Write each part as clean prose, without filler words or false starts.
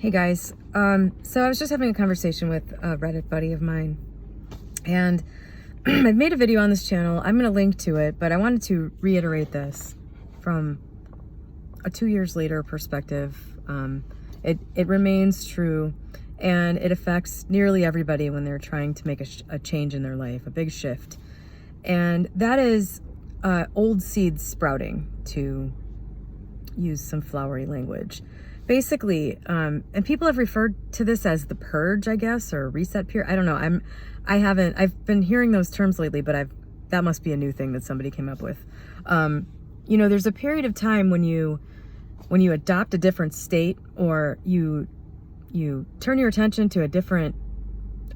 Hey guys, so I was just having a conversation with a Reddit buddy of mine, and I've made a video on this channel. I'm going to link to it, but I wanted to reiterate this from a 2 years later perspective. It remains true, and it affects nearly everybody when they're trying to make a change in their life, a big shift. And that is old seeds sprouting, to use some flowery language. Basically, and people have referred to this as the purge, I guess, or reset period. I don't know. I've been hearing those terms lately, but that must be a new thing that somebody came up with. There's a period of time when you adopt a different state, or you turn your attention to a different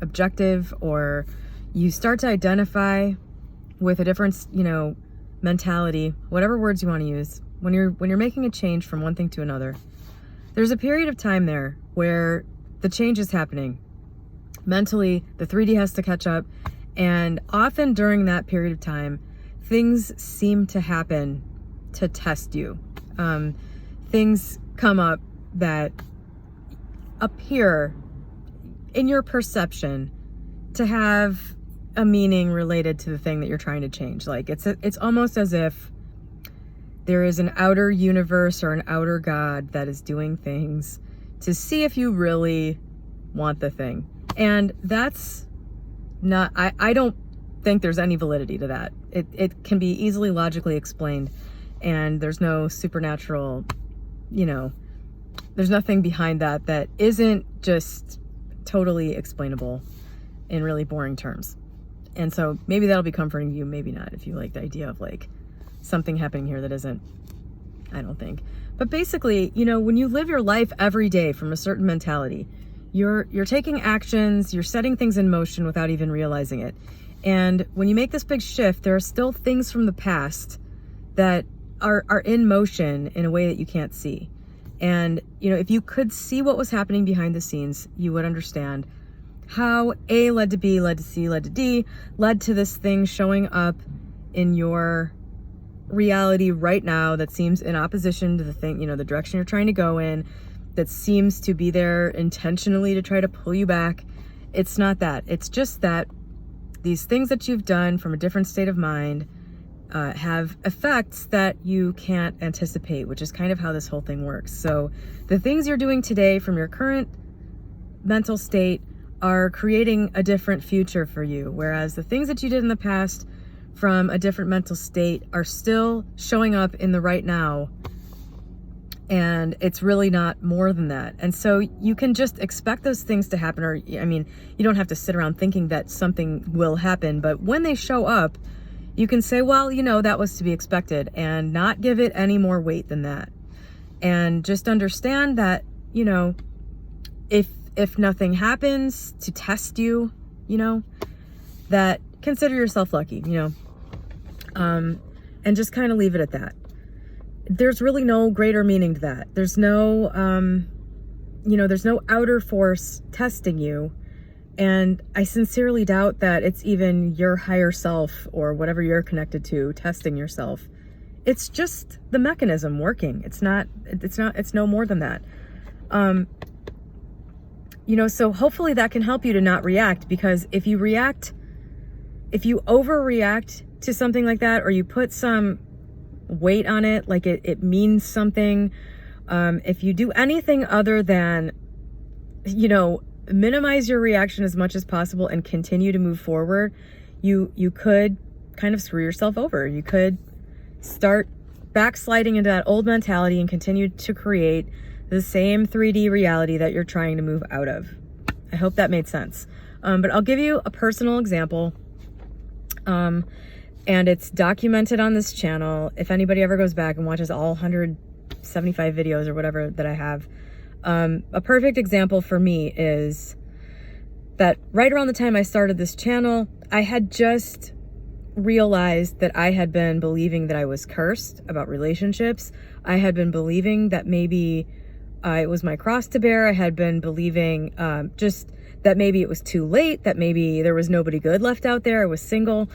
objective, or you start to identify with a different, mentality, whatever words you want to use, when you're making a change from one thing to another. There's a period of time there where the change is happening. Mentally, the 3D has to catch up, and often during that period of time, things seem to happen to test you. Things come up that appear in your perception to have a meaning related to the thing that you're trying to change. Like it's almost as if there is an outer universe or an outer God that is doing things to see if you really want the thing. And that's not, I don't think there's any validity to that. It can be easily logically explained, and there's no supernatural, there's nothing behind that isn't just totally explainable in really boring terms. And so maybe that'll be comforting to you, maybe not, if you like the idea of like something happening here that isn't, I don't think. But basically, when you live your life every day from a certain mentality, you're taking actions, you're setting things in motion without even realizing it. And when you make this big shift, there are still things from the past that are in motion in a way that you can't see. And, if you could see what was happening behind the scenes, you would understand how A led to B, led to C, led to D, led to this thing showing up in your reality right now that seems in opposition to the thing, the direction you're trying to go in, that seems to be there intentionally to try to pull you back. It's not that. It's just that these things that you've done from a different state of mind have effects that you can't anticipate, which is kind of how this whole thing works. So the things you're doing today from your current mental state are creating a different future for you, whereas the things that you did in the past from a different mental state are still showing up in the right now, and it's really not more than that. And so you can just expect those things to happen, or you don't have to sit around thinking that something will happen, but when they show up, you can say, well, that was to be expected, and not give it any more weight than that. And just understand that, if nothing happens to test you, that consider yourself lucky, and just kind of leave it at that. There's really no greater meaning to that. There's no, there's no outer force testing you. And I sincerely doubt that it's even your higher self or whatever you're connected to testing yourself. It's just the mechanism working. It's no more than that. So hopefully that can help you to not react, because if you overreact to something like that, or you put some weight on it, like it means something, if you do anything other than, minimize your reaction as much as possible and continue to move forward, you could kind of screw yourself over. You could start backsliding into that old mentality and continue to create the same 3D reality that you're trying to move out of. I hope that made sense. But I'll give you a personal example. And it's documented on this channel. If anybody ever goes back and watches all 175 videos or whatever that I have, a perfect example for me is that right around the time I started this channel, I had just realized that I had been believing that I was cursed about relationships. I had been believing that maybe it was my cross to bear. I had been believing just that maybe it was too late, that maybe there was nobody good left out there. I was single.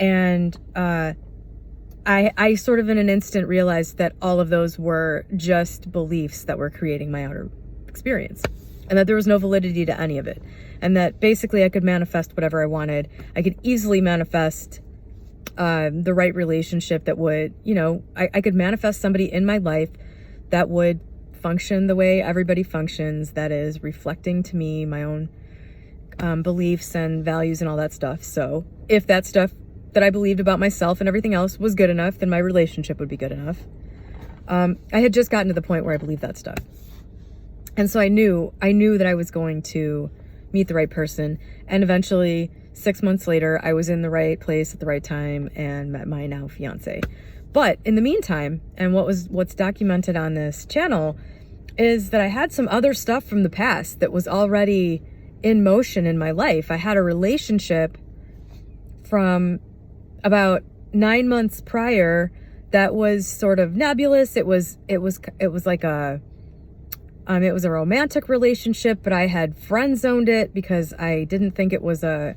And I sort of in an instant realized that all of those were just beliefs that were creating my outer experience, and that there was no validity to any of it, and that basically I could manifest whatever I wanted. I could easily manifest the right relationship that would, I could manifest somebody in my life that would function the way everybody functions, that is reflecting to me my own beliefs and values and all that stuff. So if that stuff that I believed about myself and everything else was good enough, then my relationship would be good enough. I had just gotten to the point where I believed that stuff. And so I knew that I was going to meet the right person. And eventually, 6 months later, I was in the right place at the right time and met my now fiance. But in the meantime, and what's documented on this channel is that I had some other stuff from the past that was already in motion in my life. I had a relationship from about 9 months prior that was sort of nebulous. It was like it was a romantic relationship, but I had friend zoned it because I didn't think it was a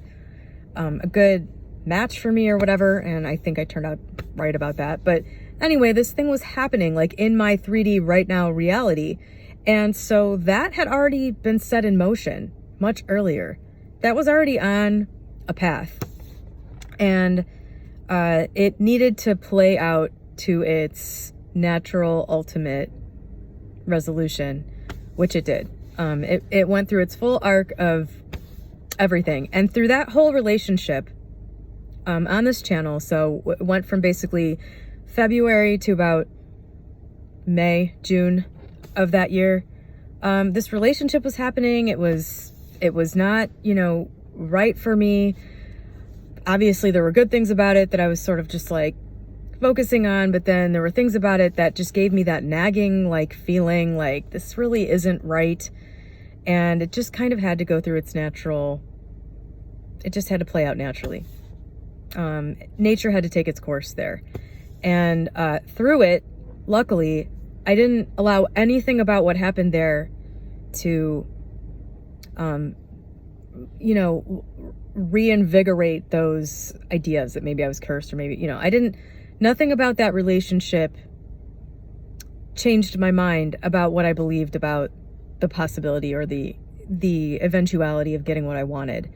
good match for me or whatever. And I think I turned out right about that. But anyway, this thing was happening like in my 3D right now reality. And so that had already been set in motion much earlier. That was already on a path. And it needed to play out to its natural ultimate resolution, which it did. It went through its full arc of everything. And through that whole relationship on this channel, so it went from basically February to about May, June of that year, this relationship was happening. It was not, right for me. Obviously, there were good things about it that I was sort of just like focusing on, but then there were things about it that just gave me that nagging like feeling like this really isn't right. And it just kind of had to go through its natural, it just had to play out naturally. Nature had to take its course there. And through it, luckily, I didn't allow anything about what happened there to, reinvigorate those ideas that maybe I was cursed or maybe, nothing about that relationship changed my mind about what I believed about the possibility or the eventuality of getting what I wanted.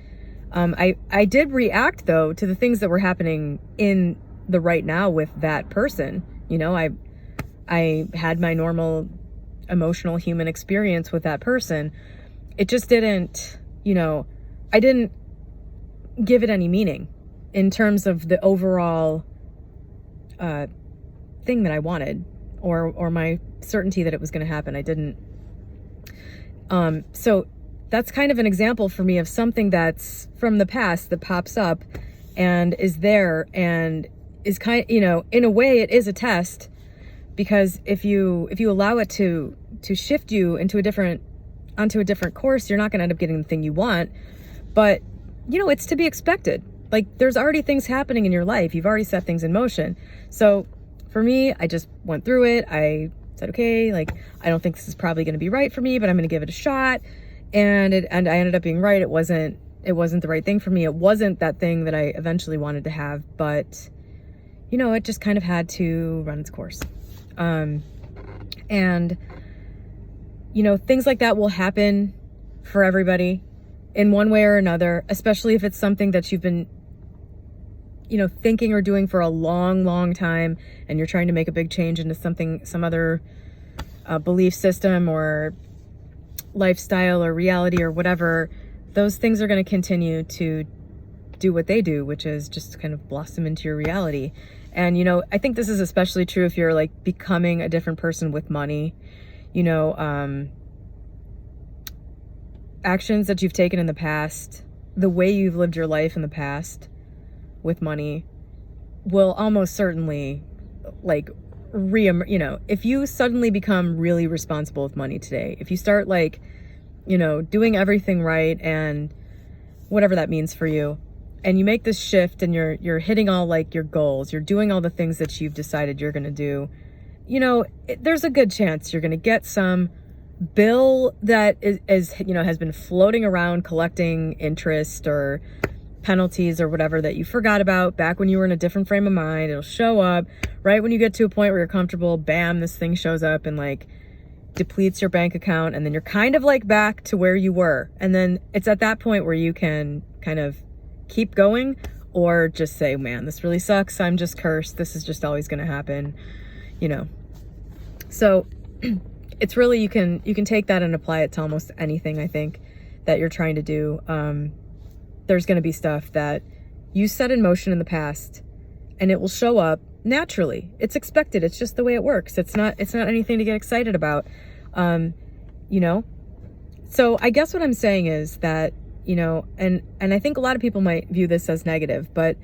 I did react though to the things that were happening in the right now with that person. I had my normal emotional human experience with that person. It just didn't, I didn't give it any meaning in terms of the overall thing that I wanted or my certainty that it was going to happen. I didn't. So that's kind of an example for me of something that's from the past that pops up and is there and is kind, in a way it is a test, because if you allow it to shift you onto a different course, you're not going to end up getting the thing you want. But it's to be expected. Like, there's already things happening in your life. You've already set things in motion. So for me, I just went through it. I said, okay, like, I don't think this is probably going to be right for me, but I'm going to give it a shot. And I ended up being right. It wasn't the right thing for me. It wasn't that thing that I eventually wanted to have, but it just kind of had to run its course. And things like that will happen for everybody in one way or another, especially if it's something that you've been, thinking or doing for a long, long time, and you're trying to make a big change into some other belief system or lifestyle or reality or whatever. Those things are going to continue to do what they do, which is just kind of blossom into your reality. And, I think this is especially true if you're like becoming a different person with money. Actions that you've taken in the past, the way you've lived your life in the past with money will almost certainly like if you suddenly become really responsible with money today, if you start like, doing everything right and whatever that means for you, and you make this shift and you're hitting all like your goals, you're doing all the things that you've decided you're going to do, there's a good chance you're going to get some bill that is has been floating around collecting interest or penalties or whatever that you forgot about back when you were in a different frame of mind. It'll show up right when you get to a point where you're comfortable. Bam, this thing shows up, and like depletes your bank account, and then you're kind of like back to where you were. And then it's at that point where you can kind of keep going, or just say, man, this really sucks. I'm just cursed. This is just always going to happen, you know. So it's really, you can take that and apply it to almost anything, I think, that you're trying to do. There's going to be stuff that you set in motion in the past, and it will show up naturally. It's expected. It's just the way it works. It's not anything to get excited about. You know, so I guess what I'm saying is that, you know, and I think a lot of people might view this as negative, but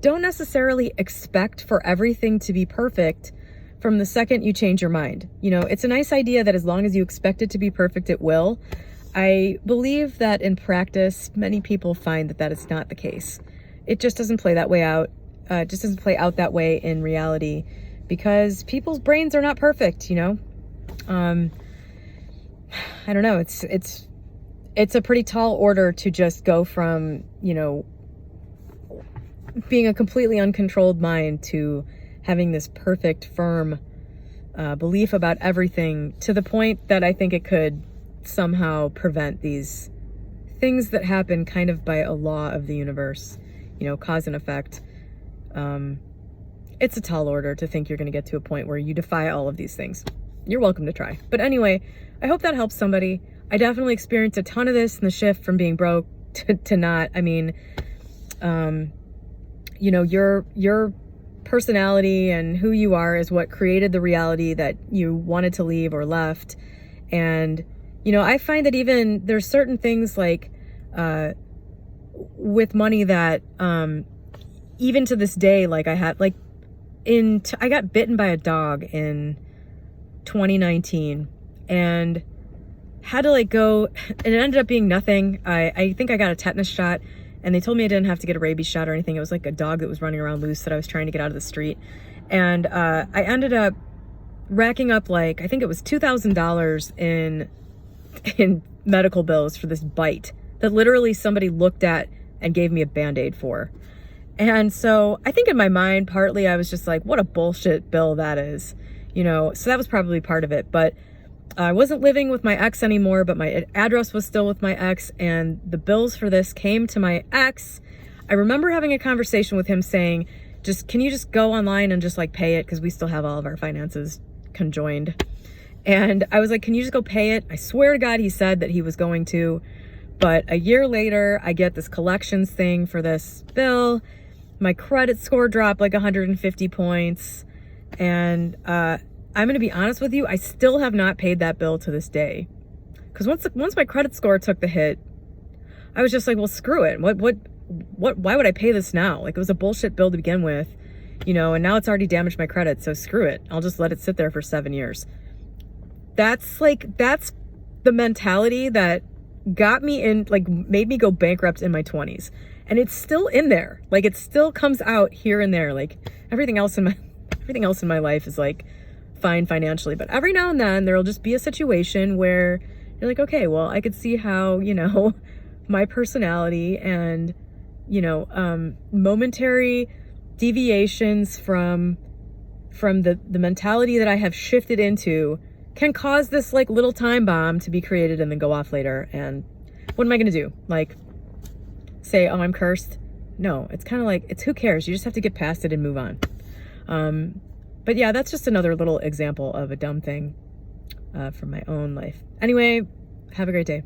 don't necessarily expect for everything to be perfect from the second you change your mind. You know, it's a nice idea that as long as you expect it to be perfect, it will. I believe that in practice, many people find that is not the case. It just doesn't play that way out. It just doesn't play out that way in reality, because people's brains are not perfect, you know? I don't know. It's a pretty tall order to just go from, you know, being a completely uncontrolled mind to having this perfect, firm belief about everything, to the point that I think it could somehow prevent these things that happen kind of by a law of the universe, you know, cause and effect. It's a tall order to think you're going to get to a point where you defy all of these things. You're welcome to try. But anyway, I hope that helps somebody. I definitely experienced a ton of this in the shift from being broke to not. I mean, you know, your personality and who you are is what created the reality that you wanted to leave or left. And, you know, I find that even there's certain things like with money that even to this day, like I had, like I got bitten by a dog in 2019 and had to like go, and it ended up being nothing. I think I got a tetanus shot, and they told me I didn't have to get a rabies shot or anything. It was like a dog that was running around loose that I was trying to get out of the street. And I ended up racking up, like, I think it was $2,000 in medical bills for this bite that literally somebody looked at and gave me a Band-Aid for. And so I think in my mind, partly I was just like, what a bullshit bill that is, you know? So that was probably part of it. But I wasn't living with my ex anymore, but my address was still with my ex, and the bills for this came to my ex. I remember having a conversation with him saying, can you just go online and just like pay it? Because we still have all of our finances conjoined. And I was like, can you just go pay it? I swear to God, he said that he was going to. But a year later, I get this collections thing for this bill. My credit score dropped like 150 points. And I'm going to be honest with you, I still have not paid that bill to this day. Because once my credit score took the hit, I was just like, well, screw it. Why would I pay this now? Like, it was a bullshit bill to begin with, you know, and now it's already damaged my credit. So screw it. I'll just let it sit there for 7 years. That's the mentality that got me in, like, made me go bankrupt in my 20s. And it's still in there. Like, it still comes out here and there. Like, everything else in my life is like fine financially, but every now and then there'll just be a situation where you're like, okay, well, I could see how, you know, my personality and, you know, momentary deviations from the mentality that I have shifted into can cause this like little time bomb to be created and then go off later. And what am I going to do? Like, say, oh, I'm cursed? No, it's kind of like, it's who cares? You just have to get past it and move on. But yeah, that's just another little example of a dumb thing from my own life. Anyway, have a great day.